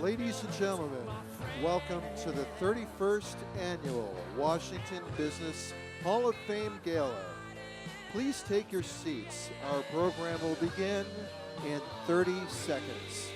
Ladies and gentlemen, welcome to the 31st Annual Washington Business Hall of Fame Gala. Please take your seats. Our program will begin in 30 seconds.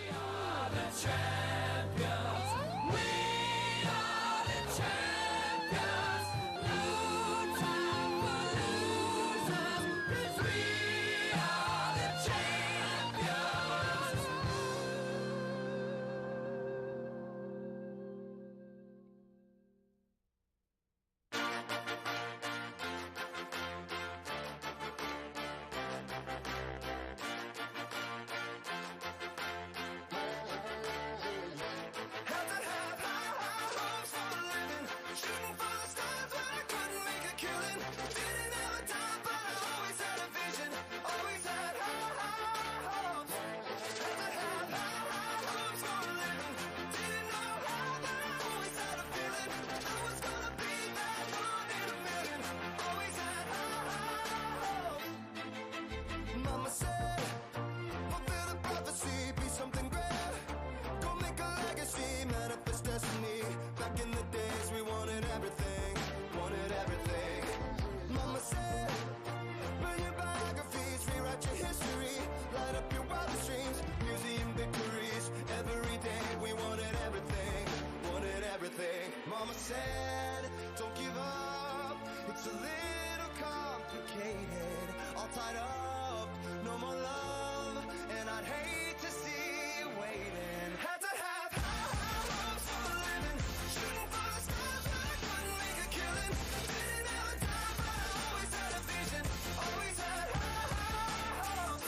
Mama said, don't give up, it's a little complicated, all tied up, no more love, and I'd hate to see you waiting. Had to have high hopes for a living, shooting for the stars, but I couldn't make a killing. Didn't have a time, but I always had a vision, always had high hopes.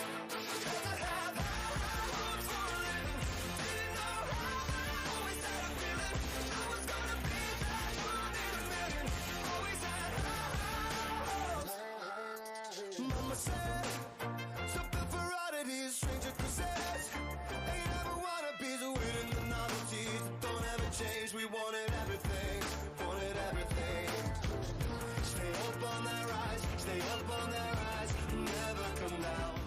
Had to have high hopes for a living, didn't know how, but I always had a feeling I was gonna be that one in a million. Always had high hopes. Mama said, something for oddities, stranger crusades. Ain't ever wannabes, winning the novelties. Don't ever change, we wanted everything, wanted everything. Stay up on that rise, stay up on that rise, never come down.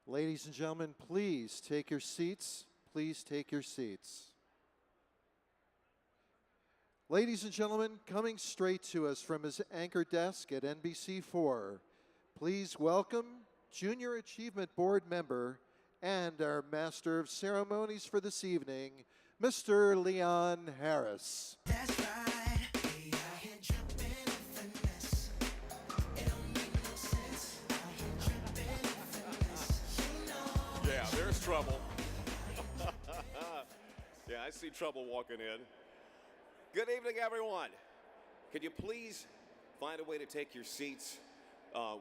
Ladies and gentlemen, please take your seats. Please take your seats. Ladies and gentlemen, coming straight to us from his anchor desk at NBC4, please welcome Junior Achievement Board member and our Master of Ceremonies for this evening, Mr. Leon Harris. That's right. We out here jumping in finesse. It don't make no sense. Out here jumping in finesse. You know. Yeah, there's trouble. Yeah, I see trouble walking in. Good evening, everyone. Could you please find a way to take your seats?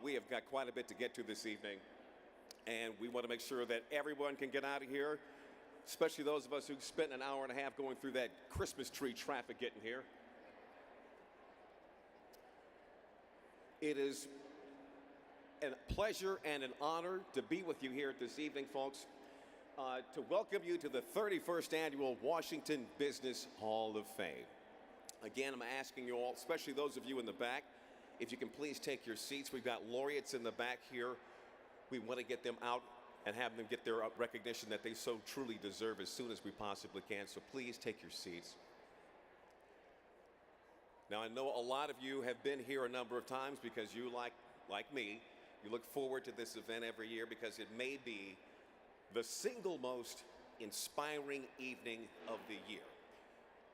We have got quite a bit to get to this evening, and we want to make sure that everyone can get out of here, especially those of us who spent an hour and a half going through that Christmas tree traffic getting here. It is a pleasure and an honor to be with you here this evening, folks, to welcome you to the 31st Annual Washington Business Hall of Fame. Again, I'm asking you all, especially those of you in the back, if you can please take your seats. We've got laureates in the back here. We want to get them out and have them get their recognition that they so truly deserve as soon as we possibly can. So please take your seats. Now, I know a lot of you have been here a number of times because you, like me, you look forward to this event every year because it may be the single most inspiring evening of the year.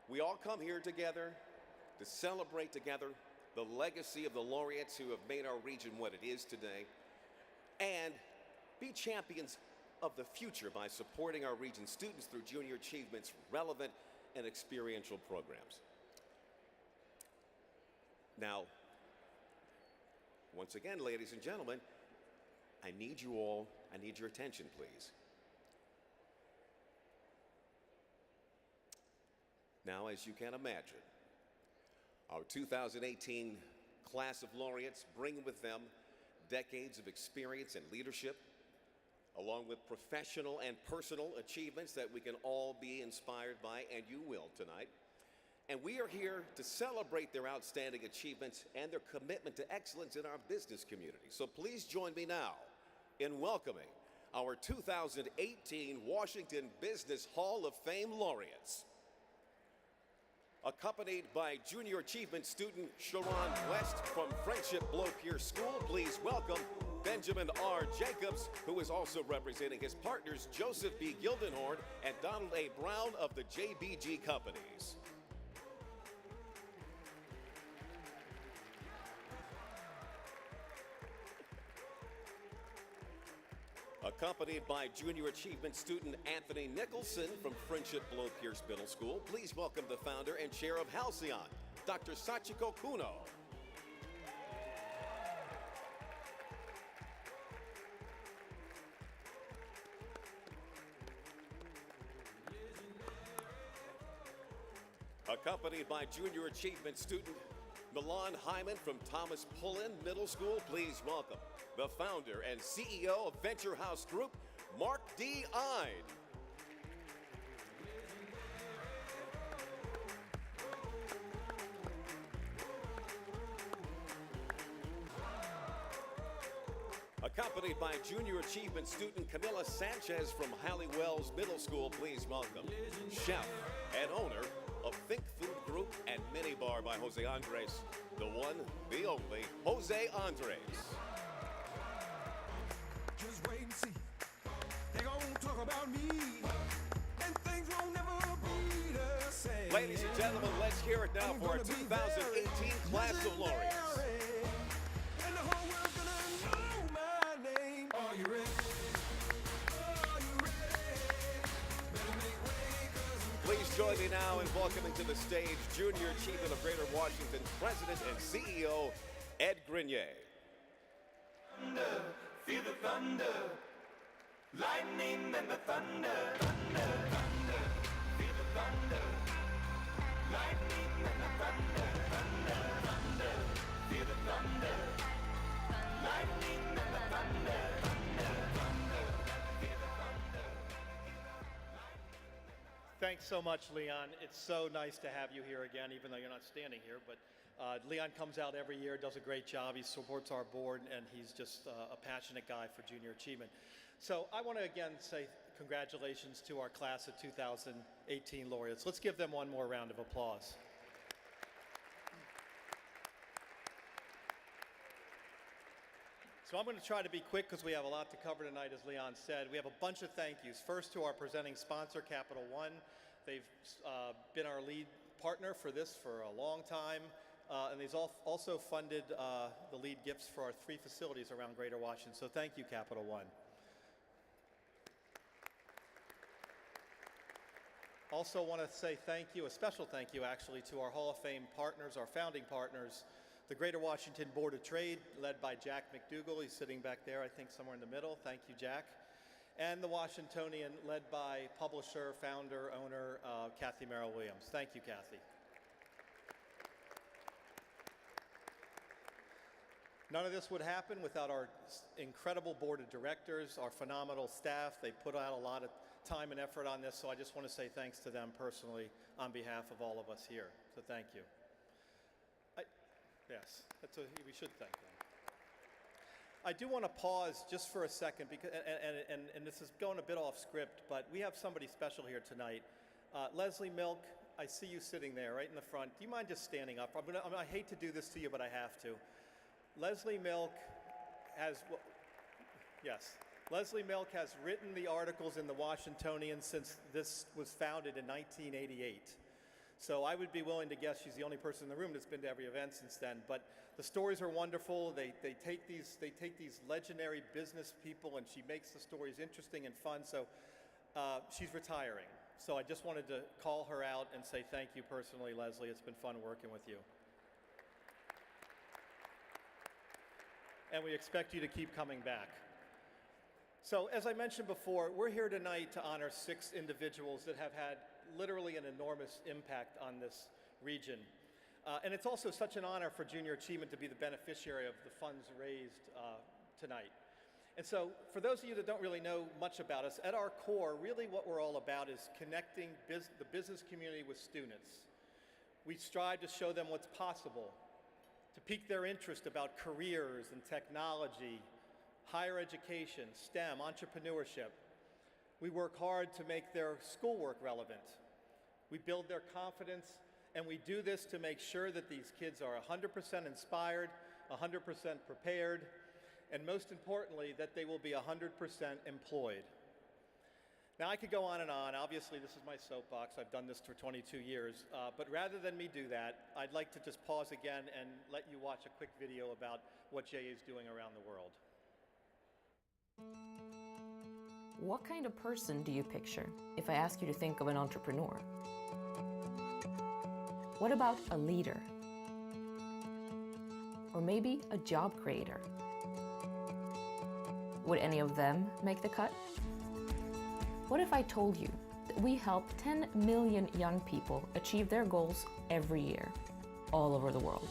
We all come here together to celebrate together the legacy of the laureates who have made our region what it is today, and be champions of the future by supporting our region's students through Junior Achievement's relevant and experiential programs. Now, once again, ladies and gentlemen, I need your attention, please. Now, as you can imagine, our 2018 class of laureates bring with them decades of experience and leadership, along with professional and personal achievements that we can all be inspired by, and you will tonight. And we are here to celebrate their outstanding achievements and their commitment to excellence in our business community. So please join me now in welcoming our 2018 Washington Business Hall of Fame laureates. Accompanied by Junior Achievement student Sharon West from Friendship Blow-Pierce School, please welcome Benjamin R. Jacobs, who is also representing his partners Joseph B. Gildenhorn and Donald A. Brown of the JBG Companies. Accompanied by Junior Achievement student Anthony Nicholson from Friendship Blow-Pierce Middle School, please welcome the founder and chair of Halcyon, Dr. Sachiko Kuno. Accompanied by Junior Achievement student Milan Hyman from Thomas Pullen Middle School, please welcome the founder and CEO of Venture House Group, Mark D. Ide. Accompanied by Junior Achievement student Camila Sanchez from Halliwells Middle School, please welcome chef and owner of Think Food Group and Mini Bar by Jose Andres, the one, the only, Jose Andres. Just wait and see. They gon' talk about me, and things won't never be the same. Ladies and gentlemen, let's hear it now for our 2018 class of laureates. And the whole world's gonna know my name. Are you ready? Are you ready? Better make way, 'cause I'm Please join me now in welcoming to the stage Junior Achievement of Greater Washington President and CEO, Ed Grenier. feel the thunder, lightning and the thunder, thunder, thunder. Feel the thunder, lightning and the thunder, thunder, thunder. Feel the thunder, lightning and the thunder, thunder, thunder. Feel the thunder. Thanks so much, Leon. It's so nice to have you here again, even though you're not standing here. But Leon comes out every year, does a great job. He supports our board, and he's just a passionate guy for Junior Achievement. So I want to again say congratulations to our class of 2018 laureates. Let's give them one more round of applause. So I'm going to try to be quick because we have a lot to cover tonight, as Leon said. We have a bunch of thank yous. First to our presenting sponsor, Capital One. They've been our lead partner for this for a long time, and they've also funded the lead gifts for our 3 facilities around Greater Washington. So thank you, Capital One. Also want to say thank you, a special thank you actually, to our Hall of Fame partners, our founding partners, the Greater Washington Board of Trade, led by Jack McDougall. He's sitting back there, I think somewhere in the middle. Thank you, Jack. And the Washingtonian, led by publisher, founder, owner, Kathy Merrill Williams. Thank you, Kathy. None of this would happen without our incredible board of directors, our phenomenal staff. They put out a lot of time and effort on this, so I just want to say thanks to them personally on behalf of all of us here. So thank you. Yes, we should thank them. I do want to pause just for a second, because, and this is going a bit off script, but we have somebody special here tonight. Leslie Milk, I see you sitting there right in the front. Do you mind just standing up? I hate to do this to you, but I have to. Leslie Milk has, yes, Leslie Milk has written the articles in the Washingtonian since this was founded in 1988. So I would be willing to guess she's the only person in the room that's been to every event since then. But the stories are wonderful. They take these legendary business people, and she makes the stories interesting and fun. So she's retiring. So I just wanted to call her out and say thank you personally, Leslie. It's been fun working with you. And we expect you to keep coming back. So as I mentioned before, we're here tonight to honor 6 individuals that have had literally an enormous impact on this region. And it's also such an honor for Junior Achievement to be the beneficiary of the funds raised tonight. And so for those of you that don't really know much about us, at our core, really what we're all about is connecting the business community with students. We strive to show them what's possible, to pique their interest about careers and technology, higher education, STEM, entrepreneurship. We work hard to make their schoolwork relevant. We build their confidence, and we do this to make sure that these kids are 100% inspired, 100% prepared, and most importantly, that they will be 100% employed. Now, I could go on and on. Obviously, this is my soapbox. I've done this for 22 years. But rather than me do that, I'd like to just pause again and let you watch a quick video about what JA is doing around the world. What kind of person do you picture if I ask you to think of an entrepreneur? What about a leader? Or maybe a job creator? Would any of them make the cut? What if I told you that we help 10 million young people achieve their goals every year, all over the world?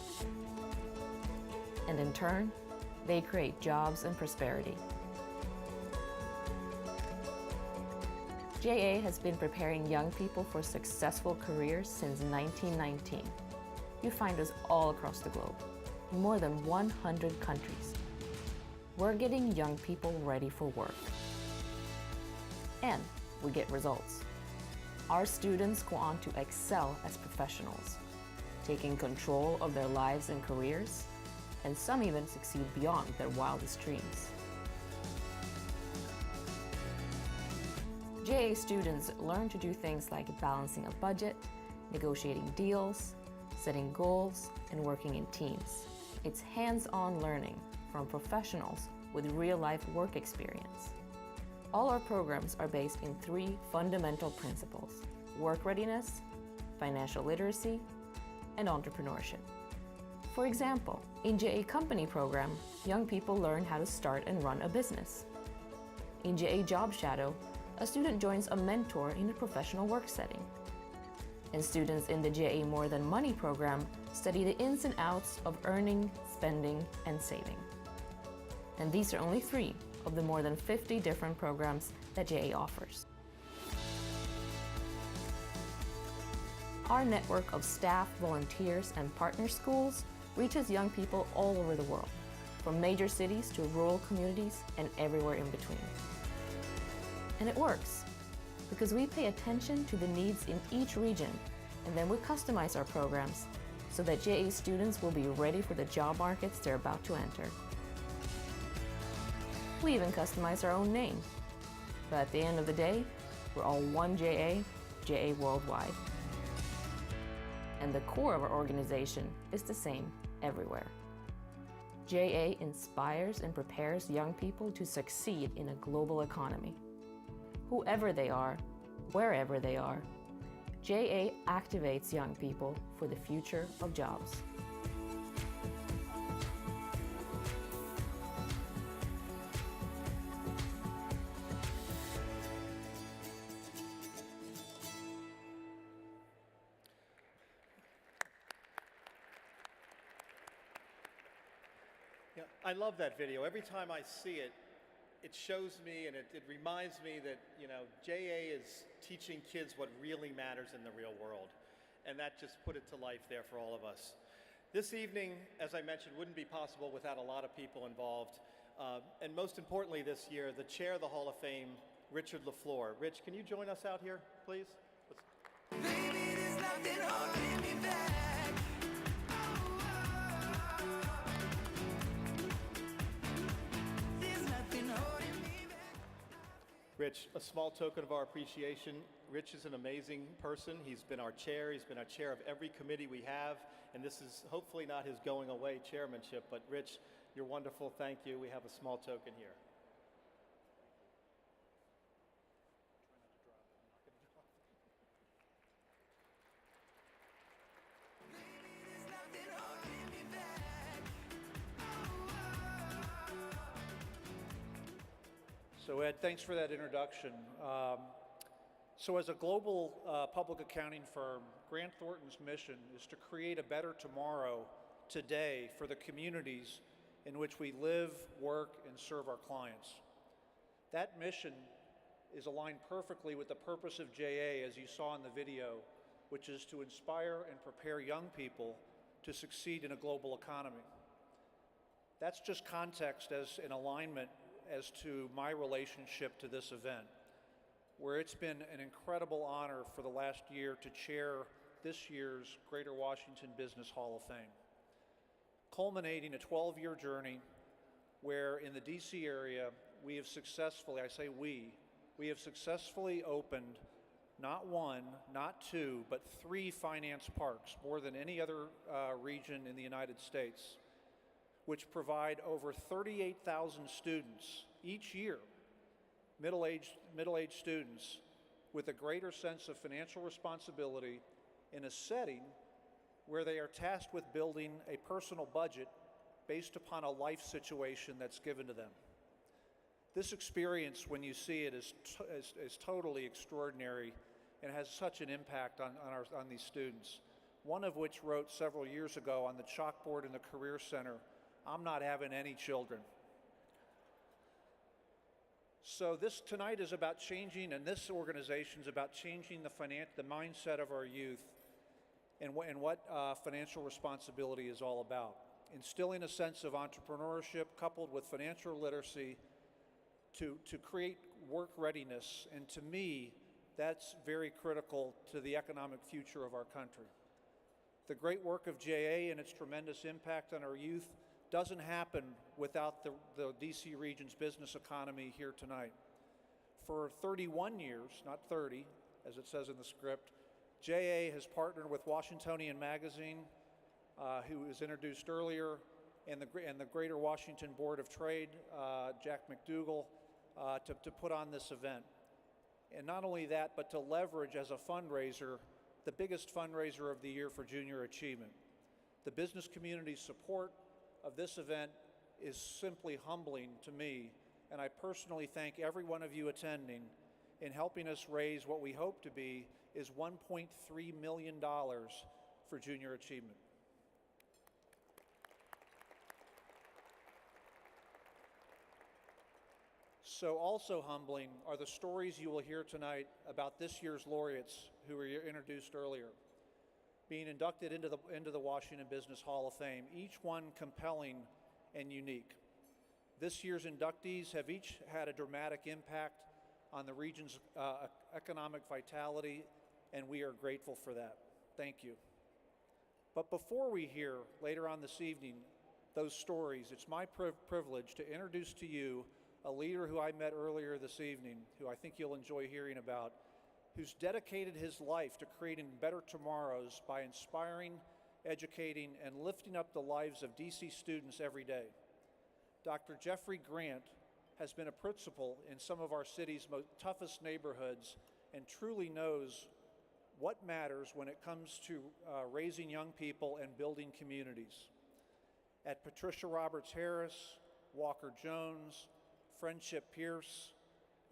And in turn, they create jobs and prosperity. JA has been preparing young people for successful careers since 1919. You find us all across the globe, in more than 100 countries. We're getting young people ready for work. And we get results. Our students go on to excel as professionals, taking control of their lives and careers, and some even succeed beyond their wildest dreams. JA students learn to do things like balancing a budget, negotiating deals, setting goals, and working in teams. It's hands-on learning from professionals with real-life work experience. All our programs are based in 3 fundamental principles: work readiness, financial literacy, and entrepreneurship. For example, in JA Company program, young people learn how to start and run a business. In JA Job Shadow, a student joins a mentor in a professional work setting. And students in the JA More Than Money program study the ins and outs of earning, spending, and saving. And these are only 3 of the more than 50 different programs that JA offers. Our network of staff, volunteers, and partner schools reaches young people all over the world, from major cities to rural communities and everywhere in between. And it works, because we pay attention to the needs in each region, and then we customize our programs so that JA students will be ready for the job markets they're about to enter. We even customize our own name. But at the end of the day, we're all one JA, JA worldwide. And the core of our organization is the same everywhere. JA inspires and prepares young people to succeed in a global economy. Whoever they are, wherever they are, JA activates young people for the future of jobs. Yeah, I love that video. Every time I see it, it shows me and it reminds me that, JA is teaching kids what really matters in the real world. And that just put it to life there for all of us. This evening, as I mentioned, wouldn't be possible without a lot of people involved. And most importantly this year, the chair of the Hall of Fame, Richard LaFleur. Rich, can you join us out here, please? Baby, there's nothing holding me back. There's nothing holding me back. Rich, a small token of our appreciation. Rich is an amazing person. He's been our chair. He's been our chair of every committee we have. And this is hopefully not his going away chairmanship. But Rich, you're wonderful. Thank you. We have a small token here. There's nothing holding me back. So Ed, thanks for that introduction. So as a global public accounting firm, Grant Thornton's mission is to create a better tomorrow today for the communities in which we live, work, and serve our clients. That mission is aligned perfectly with the purpose of JA, as you saw in the video, which is to inspire and prepare young people to succeed in a global economy. That's just context as an alignment as to my relationship to this event, where it's been an incredible honor for the last year to chair this year's Greater Washington Business Hall of Fame, culminating a 12-year journey where in the DC area we have successfully, I say we have successfully opened not one, not two, but 3 finance parks, more than any other region in the United States, which provide over 38,000 students each year, middle-aged students, with a greater sense of financial responsibility in a setting where they are tasked with building a personal budget based upon a life situation that's given to them. This experience, when you see it, is totally extraordinary and has such an impact on these students. One of which wrote several years ago on the chalkboard in the Career Center, "I'm not having any children." So this tonight is about changing, and this organization is about changing the mindset of our youth and what financial responsibility is all about. Instilling a sense of entrepreneurship coupled with financial literacy to create work readiness, and to me, that's very critical to the economic future of our country. The great work of JA and its tremendous impact on our youth doesn't happen without the DC region's business economy here tonight. For 31 years, not 30, as it says in the script, JA has partnered with Washingtonian Magazine, who was introduced earlier, and the Greater Washington Board of Trade, Jack McDougall, to put on this event. And not only that, but to leverage as a fundraiser, the biggest fundraiser of the year for junior achievement. The business community's support of this event is simply humbling to me, and I personally thank every one of you attending in helping us raise what we hope to be is $1.3 million for junior achievement. So also humbling are the stories you will hear tonight about this year's laureates who were introduced earlier, being inducted into the Washington Business Hall of Fame, each one compelling and unique. This year's inductees have each had a dramatic impact on the region's economic vitality, and we are grateful for that. Thank you. But before we hear later on this evening those stories, it's my privilege to introduce to you a leader who I met earlier this evening, who I think you'll enjoy hearing about, who's dedicated his life to creating better tomorrows by inspiring, educating, and lifting up the lives of DC students every day. Dr. Jeffrey Grant has been a principal in some of our city's toughest neighborhoods and truly knows what matters when it comes to raising young people and building communities. At Patricia Roberts Harris, Walker Jones, Friendship Pierce,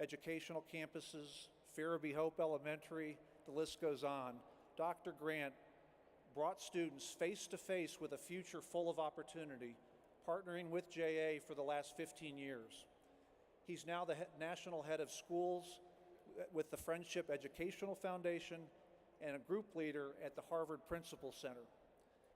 educational campuses, Farabee Hope Elementary, the list goes on, Dr. Grant brought students face to face with a future full of opportunity, partnering with JA for the last 15 years. He's now the national head of schools with the Friendship Educational Foundation and a group leader at the Harvard Principal Center.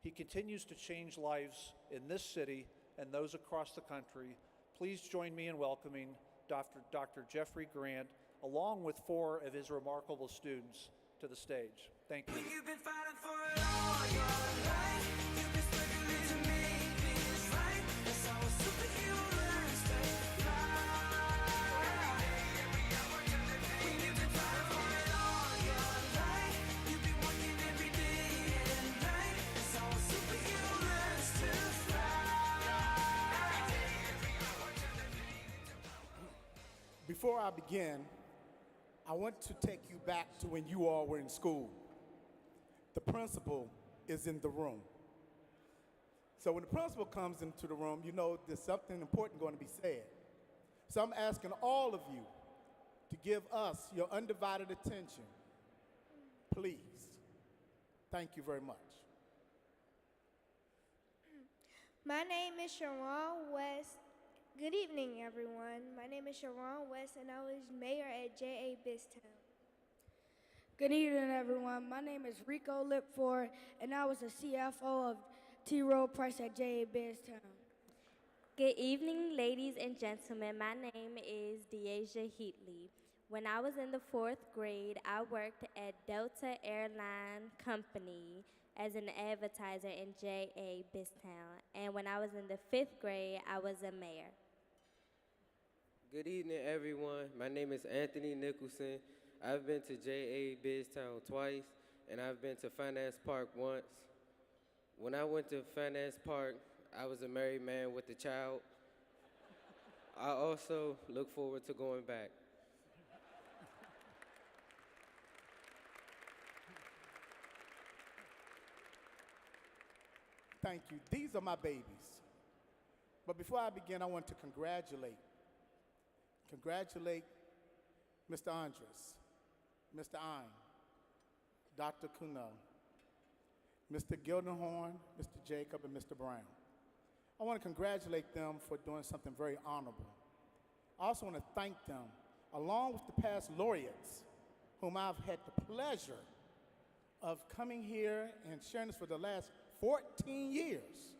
He continues to change lives in this city and those across the country. Please join me in welcoming Dr. Jeffrey Grant, along with 4 of his remarkable students, to the stage. Thank you. You've been fighting for it all your life. You've been struggling to make this right. That's how a superhero learns to fly. When you've been fighting for it all your life, you've been working every day and night. That's how a superhero learns to fly. Before I begin, I want to take you back to when you all were in school. The principal is in the room. So when the principal comes into the room, you know there's something important going to be said. So I'm asking all of you to give us your undivided attention, please. Thank you very much. My name is Sharon West. Good evening, everyone. My name is Sharon West, and I was mayor at JA Biztown. Good evening, everyone. My name is Rico Lipford, and I was the CFO of T. Rowe Price at JA Biztown. Good evening, ladies and gentlemen. My name is Deasia Heatley. When I was in the 4th grade, I worked at Delta Airline Company as an advertiser in J.A. Bistown. And when I was in the 5th grade, I was a mayor. Good evening, everyone. My name is Anthony Nicholson. I've been to J.A. Biztown twice, and I've been to Finance Park once. When I went to Finance Park, I was a married man with a child. I also look forward to going back. Thank you. These are my babies. But before I begin, I want to congratulate Mr. Andres, Mr. Ein, Dr. Kuno, Mr. Gildenhorn, Mr. Jacob, and Mr. Brown. I want to congratulate them for doing something very honorable. I also want to thank them, along with the past laureates, whom I've had the pleasure of coming here and sharing this for the last 14 years.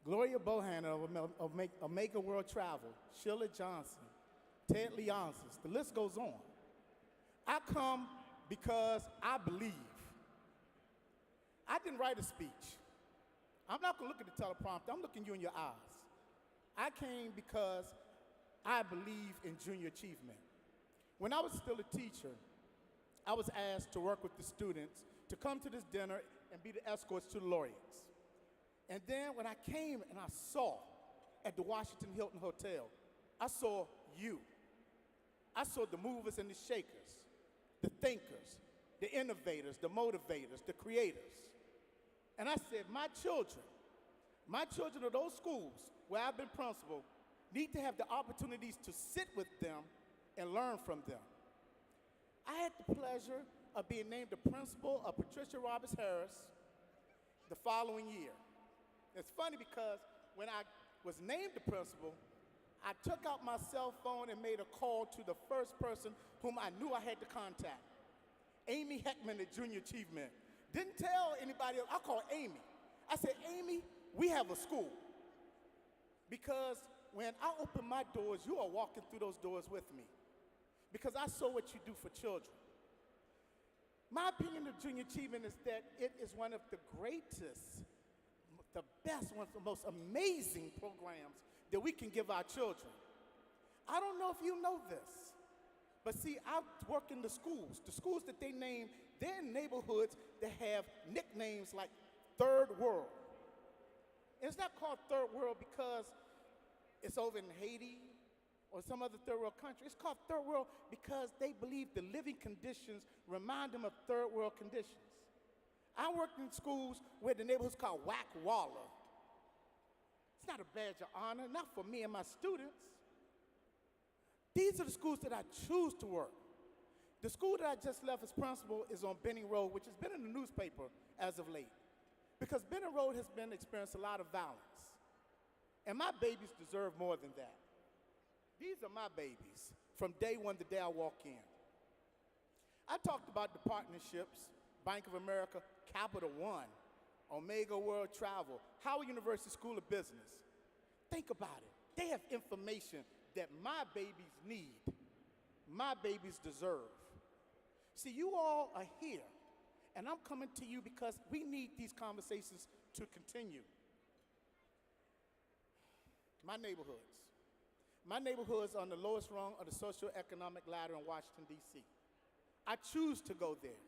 Gloria Bohannon of Omega World Travel, Sheila Johnson, Ted Leonsis, the list goes on. I come because I believe. I didn't write a speech. I'm not going to look at the teleprompter. I'm looking you in your eyes. I came because I believe in junior achievement. When I was still a teacher, I was asked to work with the students to come to this dinner and be the escorts to the laureates. And then when I came and I saw at the Washington Hilton Hotel, I saw you. I saw the movers and the shakers, the thinkers, the innovators, the motivators, the creators. And I said, my children of those schools where I've been principal need to have the opportunities to sit with them and learn from them. I had the pleasure of being named the principal of Patricia Roberts Harris the following year. It's funny because when I was named the principal, I took out my cell phone and made a call to the first person whom I knew I had to contact, Amy Heckman at Junior Achievement. Didn't tell anybody else. I called Amy. I said, Amy, we have a school. Because when I open my doors, you are walking through those doors with me. Because I saw what you do for children. My opinion of Junior Achievement is that it is one of the greatest, the best, one of the most amazing programs that we can give our children. I don't know if you know this, but see, I work in the schools that they name, they're in neighborhoods that have nicknames like Third World. And it's not called Third World because it's over in Haiti or some other third world country. It's called Third World because they believe the living conditions remind them of third world conditions. I worked in schools where the neighborhood's called Whack Walla. It's not a badge of honor, not for me and my students. These are the schools that I choose to work. The school that I just left as principal is on Benning Road, which has been in the newspaper as of late. Because Benning Road has been experiencing a lot of violence. And my babies deserve more than that. These are my babies from day one, the day I walk in. I talked about the partnerships, Bank of America, Capital One, Omega World Travel, Howard University School of Business. Think about it. They have information that my babies need, my babies deserve. See, you all are here, and I'm coming to you because we need these conversations to continue. My neighborhoods are on the lowest rung of the socioeconomic ladder in Washington, D.C. I choose to go there.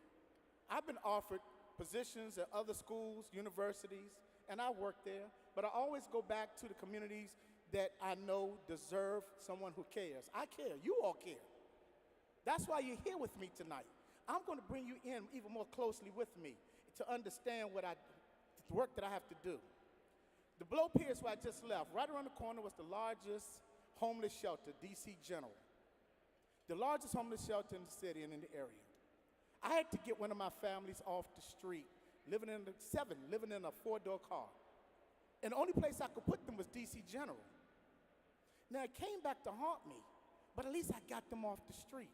I've been offered positions at other schools, universities, and I work there, but I always go back to the communities that I know deserve someone who cares. I care. You all care. That's why you're here with me tonight. I'm going to bring you in even more closely with me to understand the work that I have to do. The Blow Pierce, where I just left, right around the corner was the largest homeless shelter, DC General. The largest homeless shelter in the city and in the area. I had to get one of my families off the street, living in a four-door car. And the only place I could put them was DC General. Now, it came back to haunt me, but at least I got them off the street.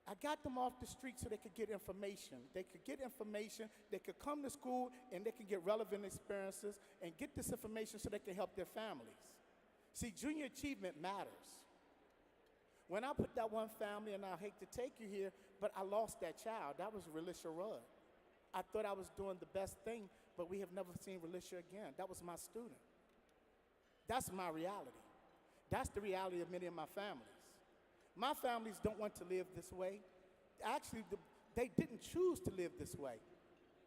I got them off the street so they could get information. They could get information, they could come to school, and they can get relevant experiences and get this information so they can help their families. See, junior achievement matters. When I put that one family, and I hate to take you here, but I lost that child. That was Relisha Rudd. I thought I was doing the best thing, but we have never seen Relisha again. That was my student. That's my reality. That's the reality of many of my families. My families don't want to live this way. Actually, they didn't choose to live this way.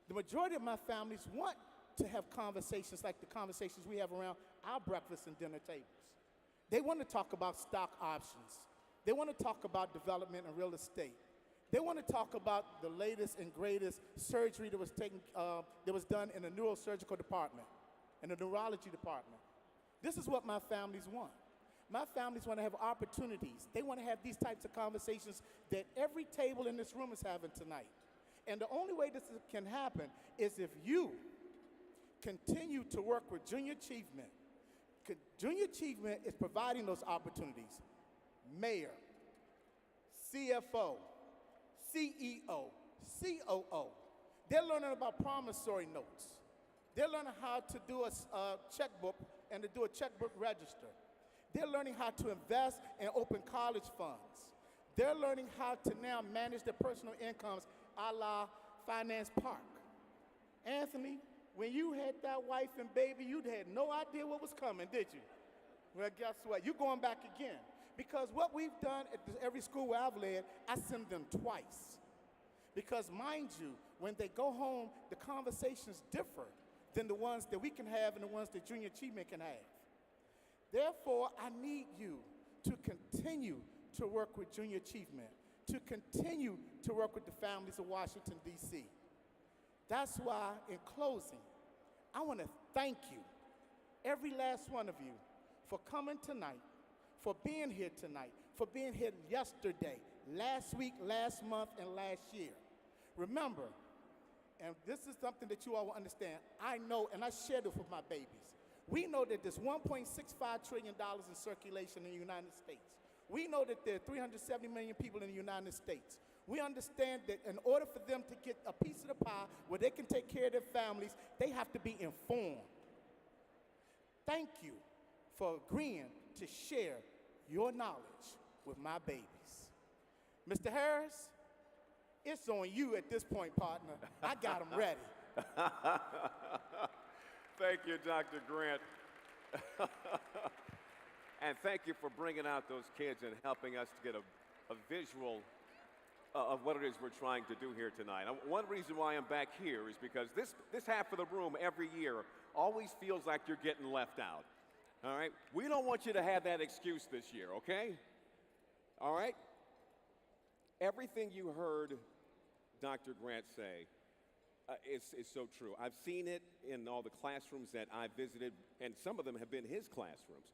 The majority of my families want to have conversations like the conversations we have around our breakfast and dinner tables. They want to talk about stock options. They want to talk about development and real estate. They want to talk about the latest and greatest surgery that was done in the neurosurgical department, in the neurology department. This is what my families want. My families want to have opportunities. They want to have these types of conversations that every table in this room is having tonight. And the only way this can happen is if you continue to work with Junior Achievement. Junior Achievement is providing those opportunities. Mayor, CFO, CEO, COO. They're learning about promissory notes. They're learning how to do a checkbook and to do a checkbook register. They're learning how to invest and open college funds. They're learning how to now manage their personal incomes a la Finance Park. Anthony, when you had that wife and baby, you had no idea what was coming, did you? Well, guess what? You're going back again. Because what we've done at every school where I've led, I send them twice. Because mind you, when they go home, the conversations differ than the ones that we can have and the ones that Junior Achievement can have. Therefore, I need you to continue to work with Junior Achievement, to continue to work with the families of Washington, D.C. That's why, in closing, I want to thank you, every last one of you, for coming tonight, for being here tonight, for being here yesterday, last week, last month, and last year. Remember, and this is something that you all will understand, I know, and I share this with my babies. We know that there's $1.65 trillion in circulation in the United States. We know that there are 370 million people in the United States. We understand that in order for them to get a piece of the pie where they can take care of their families, they have to be informed. Thank you for agreeing to share your knowledge with my babies. Mr. Harris, it's on you at this point, partner. I got them ready. Thank you, Dr. Grant. And thank you for bringing out those kids and helping us to get a visual of what it is we're trying to do here tonight. One reason why I'm back here is because this half of the room every year always feels like you're getting left out. All right? We don't want you to have that excuse this year, okay? All right? Everything you heard Dr. Grant say is so true. I've seen it in all the classrooms that I visited, and some of them have been his classrooms.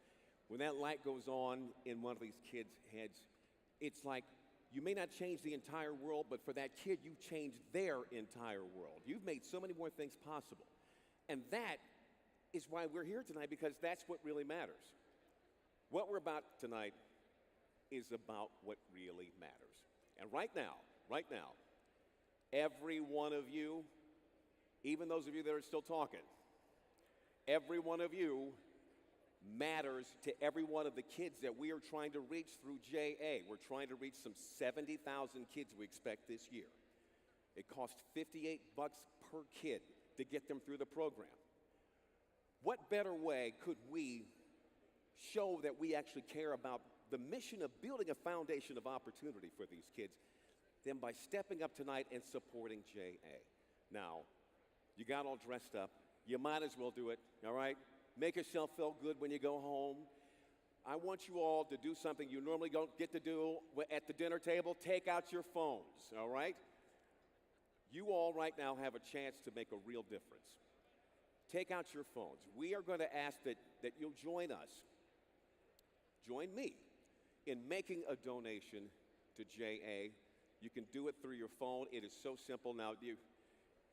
When that light goes on in one of these kids' heads, it's like you may not change the entire world, but for that kid, you've changed their entire world. You've made so many more things possible. And that is why we're here tonight, because that's what really matters. What we're about tonight is about what really matters. And right now, every one of you, even those of you that are still talking, every one of you matters to every one of the kids that we are trying to reach through JA. We're trying to reach some 70,000 kids we expect this year. It costs $58 per kid to get them through the program. What better way could we show that we actually care about the mission of building a foundation of opportunity for these kids than by stepping up tonight and supporting JA? Now, you got all dressed up. You might as well do it, all right? Make yourself feel good when you go home. I want you all to do something you normally don't get to do at the dinner table. Take out your phones, all right? You all right now have a chance to make a real difference. Take out your phones. We are going to ask that you'll join us, join me, in making a donation to JA. You can do it through your phone. It is so simple. Now,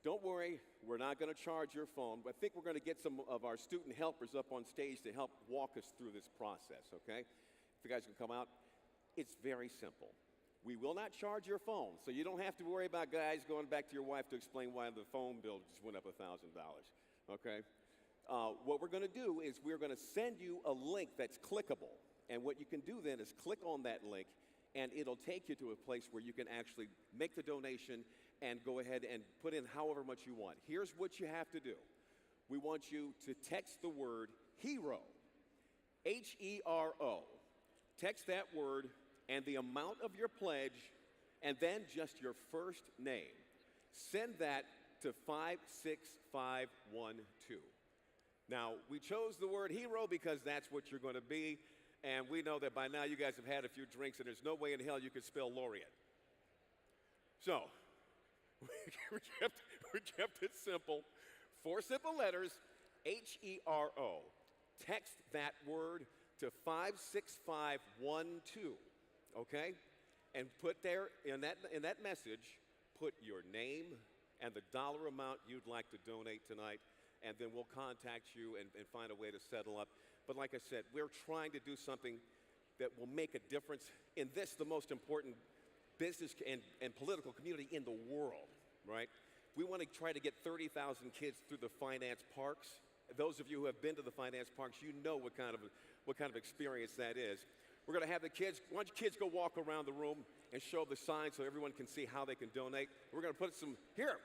don't worry, we're not going to charge your phone, but I think we're going to get some of our student helpers up on stage to help walk us through this process, okay? If you guys can come out. It's very simple. We will not charge your phone, so you don't have to worry about guys going back to your wife to explain why the phone bill just went up $1,000, okay? What we're going to do is we're going to send you a link that's clickable. And what you can do then is click on that link, and it'll take you to a place where you can actually make the donation and go ahead and put in however much you want. Here's what you have to do. We want you to text the word HERO, H-E-R-O. Text that word and the amount of your pledge, and then just your first name. Send that to 56512. Now, we chose the word hero because that's what you're going to be, and we know that by now you guys have had a few drinks, and there's no way in hell you could spell laureate. So, we kept it simple. 4 simple letters, H-E-R-O. Text that word to 56512, okay? And put there, in that message, put your name and the dollar amount you'd like to donate tonight, and then we'll contact you and find a way to settle up. But like I said, we're trying to do something that will make a difference in this, the most important business and political community in the world, right? We want to try to get 30,000 kids through the finance parks. Those of you who have been to the finance parks, you know what kind of experience that is. We're going to have the kids, why don't you kids go walk around the room and show the sign so everyone can see how they can donate. We're going to put some, here,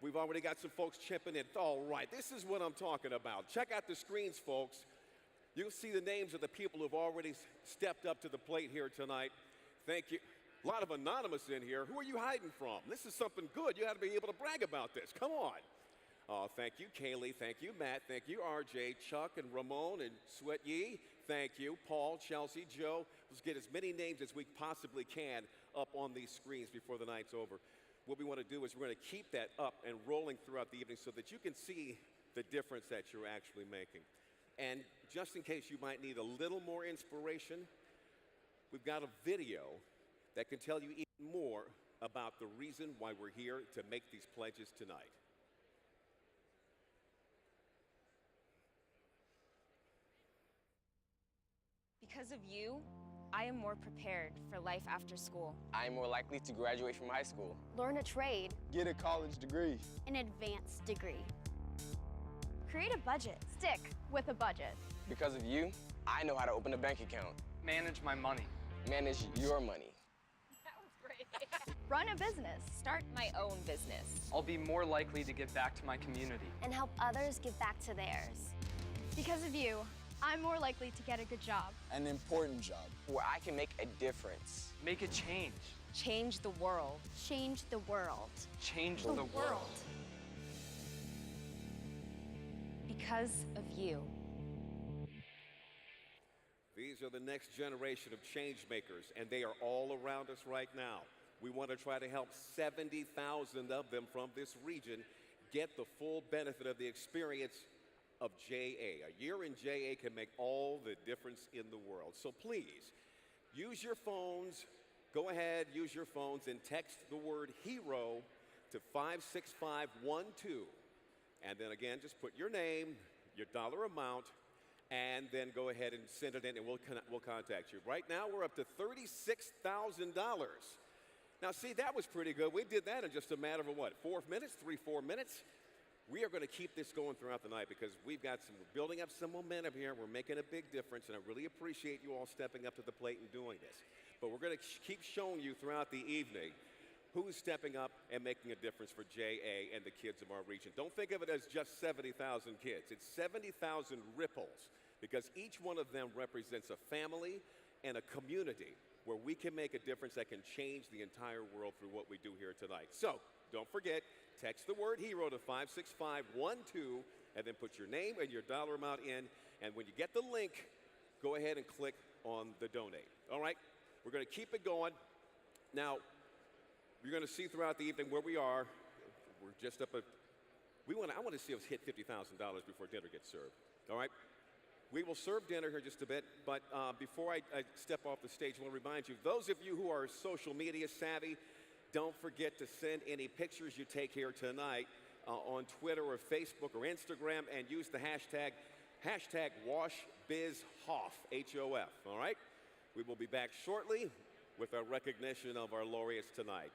we've already got some folks chipping in. All right, this is what I'm talking about. Check out the screens, folks. You'll see the names of the people who've already stepped up to the plate here tonight. Thank you. A lot of anonymous in here. Who are you hiding from? This is something good. You ought to be able to brag about this. Come on. Oh, thank you, Kaylee. Thank you, Matt. Thank you, RJ, Chuck, and Ramon, and Sweat Yee. Thank you, Paul, Chelsea, Joe. Let's get as many names as we possibly can up on these screens before the night's over. What we want to do is we're going to keep that up and rolling throughout the evening so that you can see the difference that you're actually making. And just in case you might need a little more inspiration, we've got a video that can tell you even more about the reason why we're here to make these pledges tonight. Because of you, I am more prepared for life after school. I am more likely to graduate from high school. Learn a trade. Get a college degree. An advanced degree. Create a budget. Stick with a budget. Because of you, I know how to open a bank account. Manage my money. Manage your money. That was great. Run a business. Start my own business. I'll be more likely to give back to my community. And help others give back to theirs. Because of you, I'm more likely to get a good job. An important job. Where I can make a difference. Make a change. Change the world. Change the world. Change the world. Because of you. These are the next generation of change makers, and they are all around us right now. We want to try to help 70,000 of them from this region get the full benefit of the experience of JA. A year in JA can make all the difference in the world. So please, use your phones. Go ahead, use your phones and text the word HERO to 56512. And then again, just put your name, your dollar amount, and then go ahead and send it in, and we'll contact you. Right now, we're up to $36,000. Now, see, that was pretty good. We did that in just a matter of what, 4 minutes, 4 minutes? We are going to keep this going throughout the night because we're building up some momentum here. We're making a big difference, and I really appreciate you all stepping up to the plate and doing this. But we're going to keep showing you throughout the evening who's stepping up and making a difference for JA and the kids of our region. Don't think of it as just 70,000 kids. It's 70,000 ripples because each one of them represents a family and a community where we can make a difference that can change the entire world through what we do here tonight. So don't forget, text the word HERO to 56512 and then put your name and your dollar amount in. And when you get the link, go ahead and click on the donate. All right, we're going to keep it going. Now, you're going to see throughout the evening where we are. We're just up at, I want to see us hit $50,000 before dinner gets served. All right? We will serve dinner here just a bit, but before I step off the stage, I want to remind you, those of you who are social media savvy, don't forget to send any pictures you take here tonight on Twitter or Facebook or Instagram and use the hashtag WashBizHoff, H-O-F, all right? We will be back shortly with our recognition of our laureates tonight.